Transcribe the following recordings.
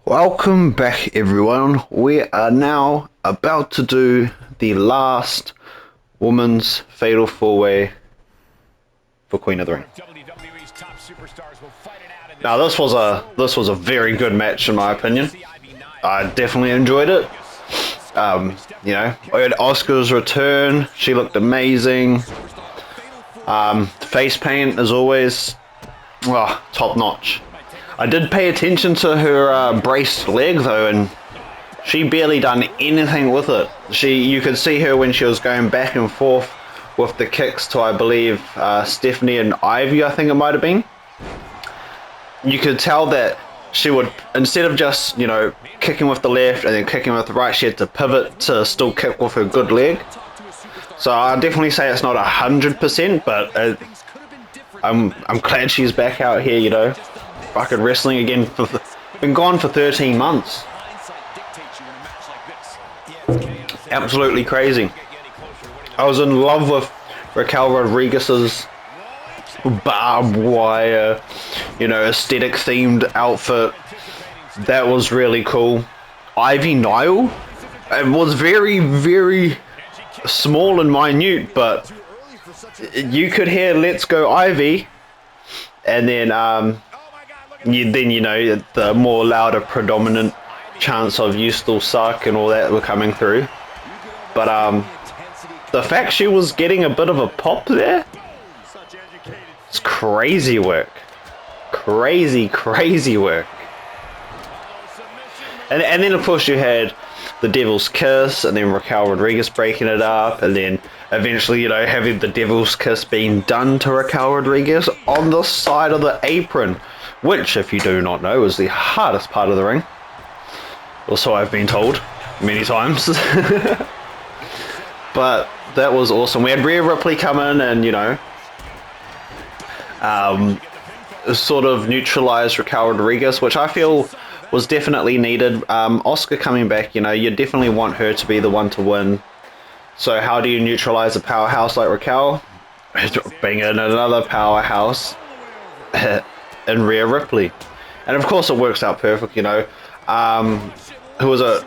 Welcome back, everyone. We are now about to do the last women's fatal four-way for Queen of the Ring. Now, this was a very good match in my opinion. I definitely enjoyed it. We had Asuka's return. She looked amazing. Face paint, as always, top notch. I did pay attention to her braced leg though, and she barely done anything with it. You could see her when she was going back and forth with the kicks to, I believe, Stephanie and Ivy, I think it might have been. You could tell that she would, instead of just, kicking with the left and then kicking with the right, she had to pivot to still kick with her good leg. So I'd definitely say it's not 100%, but I'm glad she's back out here, fucking wrestling again. Been gone for 13 months. Absolutely crazy. I was in love with Raquel Rodriguez's barbed wire, aesthetic themed outfit. That was really cool. Ivy Nile, it was very, very small and minute, but you could hear "Let's Go Ivy," and then the more louder predominant chants of "You Still Suck" and all that were coming through. But the fact she was getting a bit of a pop there, it's crazy work. Crazy work. And then of course you had the Devil's Kiss, and then Raquel Rodriguez breaking it up, and then eventually, having the Devil's Kiss being done to Raquel Rodriguez on the side of the apron, which, if you do not know, is the hardest part of the ring. Also, I've been told many times. But that was awesome. We had Rhea Ripley come in and, sort of neutralize Raquel Rodriguez, which I feel was definitely needed. Asuka coming back, you definitely want her to be the one to win. So how do you neutralize a powerhouse like Raquel? Bring in another powerhouse in Rhea Ripley. And of course it works out perfect, Who was it?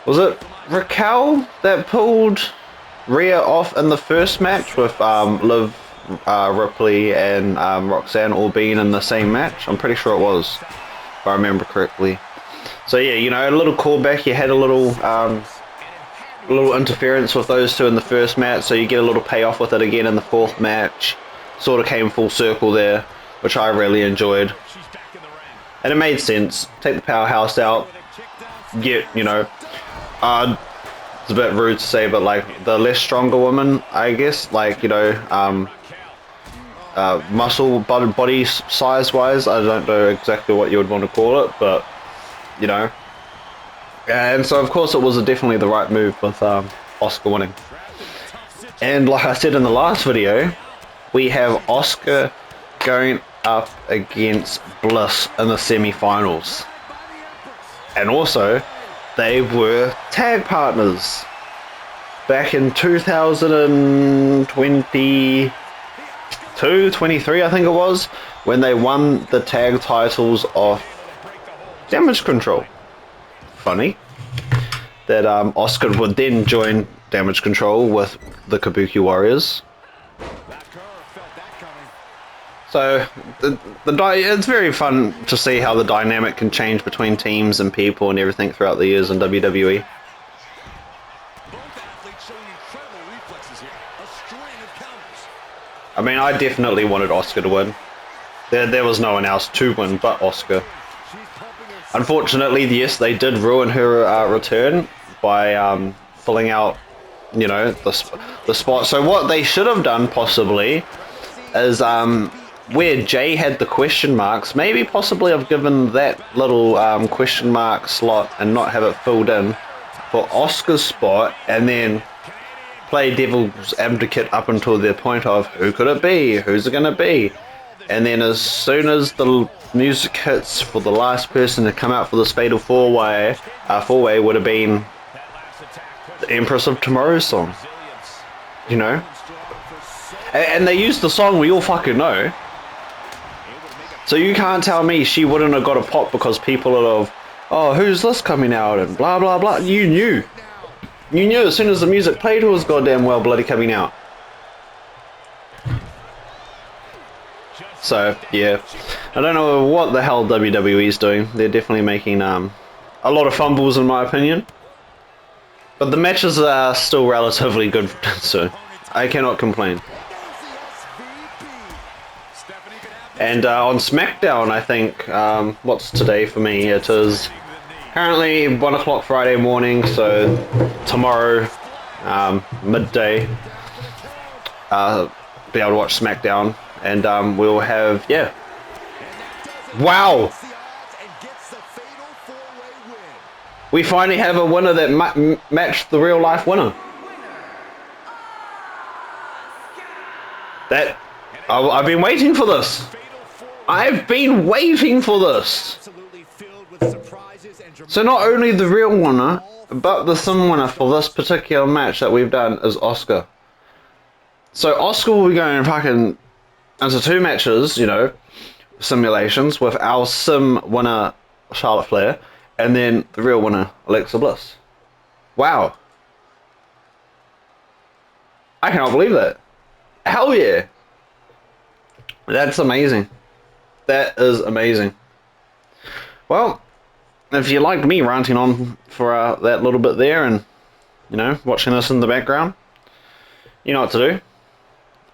Was it Raquel that pulled Rhea off in the first match with Liv, Ripley and Roxanne all being in the same match? I'm pretty sure it was, if I remember correctly. So yeah, a little callback. You had a little interference with those two in the first match, so you get a little payoff with it again in the fourth match. Sort of came full circle there, which I really enjoyed. And it made sense. Take the powerhouse out. Get, it's a bit rude to say, but like the less stronger woman, I guess, muscle body size wise, I don't know exactly what you would want to call it, but and so of course it was definitely the right move with Asuka winning. And like I said in the last video, we have Asuka going up against Bliss in the semi-finals, and also they were tag partners back in 2022, 23 I think it was, when they won the tag titles off Damage Control. Funny that Asuka would then join Damage Control with the Kabuki Warriors. So it's very fun to see how the dynamic can change between teams and people and everything throughout the years in WWE. I mean, I definitely wanted Asuka to win. There was no one else to win but Asuka. Unfortunately, yes, they did ruin her return by filling out, the spot. So what they should have done possibly is where Jay had the question marks, maybe possibly have given that little question mark slot and not have it filled in for Asuka's spot, and then play devil's advocate up until the point of who could it be, who's it going to be, and then as soon as the music hits for the last person to come out for this fatal four-way would have been the Empress of Tomorrow's song, and they used the song we all fucking know, So you can't tell me she wouldn't have got a pop because people would have, oh, who's this coming out and blah blah blah. You knew. You knew as soon as the music played who was goddamn well bloody coming out. So, yeah. I don't know what the hell WWE is doing. They're definitely making a lot of fumbles in my opinion. But the matches are still relatively good, so I cannot complain. And on SmackDown, I think, what's today for me? It is currently 1 o'clock Friday morning, so tomorrow, midday, be able to watch SmackDown, and we'll have, yeah. Wow! We finally have a winner that matched the real life winner. I've been waiting for this. I've been waiting for this. So not only the real winner, but the sim winner for this particular match that we've done is Asuka. So Asuka will be going fucking into 2 matches, you know, simulations with our sim winner Charlotte Flair, and then the real winner Alexa Bliss. Wow. I cannot believe that. Hell yeah. That's amazing. That is amazing. Well, if you liked me ranting on for that little bit there and, you know, watching this in the background, you know what to do.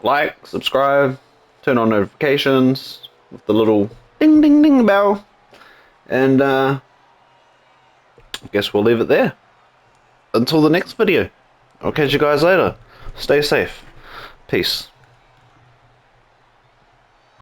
Like, subscribe, turn on notifications with the little ding ding ding bell, and I guess we'll leave it there. Until the next video. I'll catch you guys later. Stay safe. Peace.